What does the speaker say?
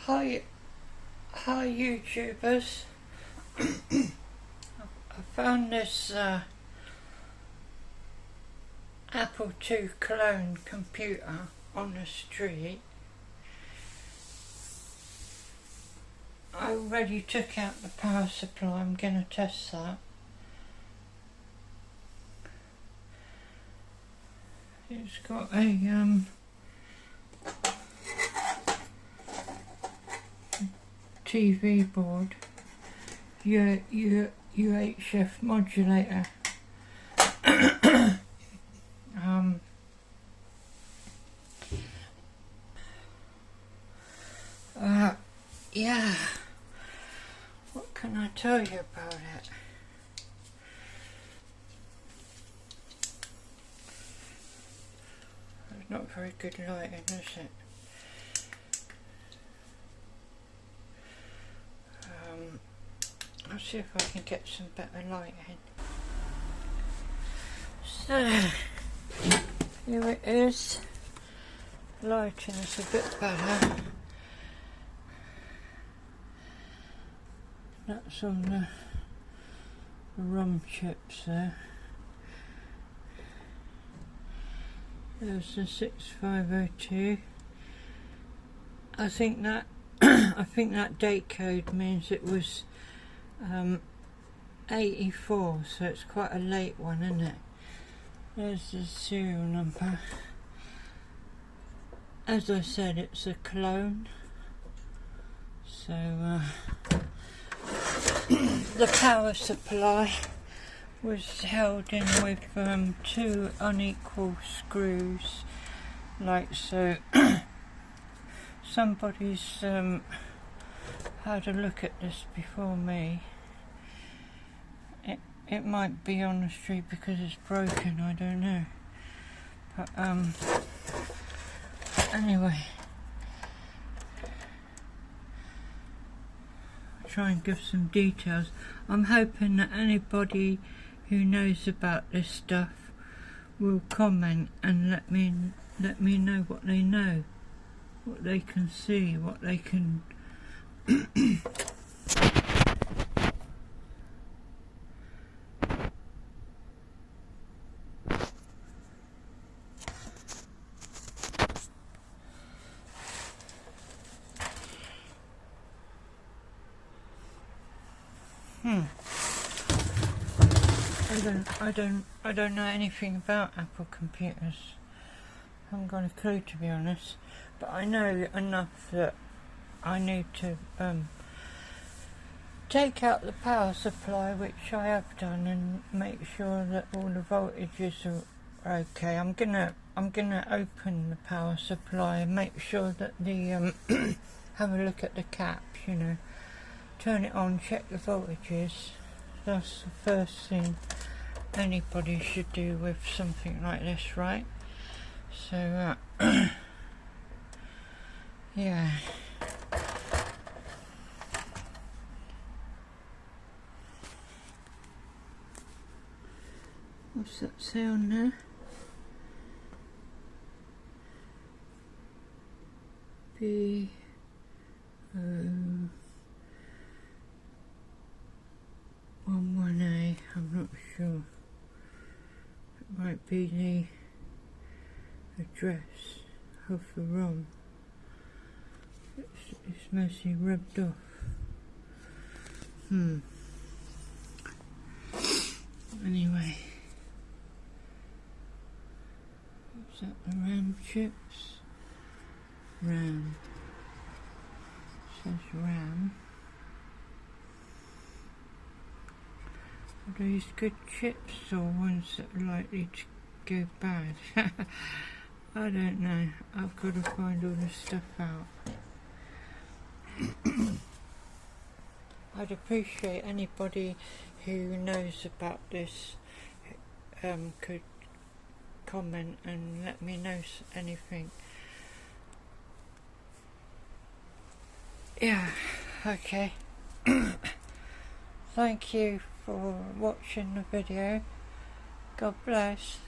Hi, hi YouTubers. I found this Apple II clone computer on the street. I already took out the power supply. I'm going to test that. It's got a TV board, UHF modulator. Yeah, what can I tell you about it? It's not very good lighting, is it? I'll see if I can get some better lighting. So, here it is. Lighting is a bit better. That's on the ROM chips there. There's the 6502. I think that I think that date code means it was 84, so it's quite a late one, isn't it? There's the serial number. As I said, it's a clone. So the power supply was held in with two unequal screws, like so. Somebody's had a look at this before me. It might be on the street because it's broken, I don't know. But anyway, I'll try and give some details. I'm hoping that anybody who knows about this stuff will comment and let me know what they know, what they can see, what they can I don't know anything about Apple computers. I haven't got a clue, to be honest, but I know enough that I need to take out the power supply, which I have done, and make sure that all the voltages are okay. I'm gonna open the power supply and make sure that the have a look at the cap, you know, turn it on, check the voltages. That's the first thing anybody should do with something like this, right? So yeah. What's that sound there? B-O-11A, I'm not sure. It might be the address of the ROM. It's mostly rubbed off. Anyway, is that the RAM chips? RAM. It says RAM. Are these good chips or ones that are likely to go bad? I don't know. I've got to find all this stuff out. I'd appreciate anybody who knows about this could comment and let me know anything. Yeah, okay. Thank you for watching the video. God bless.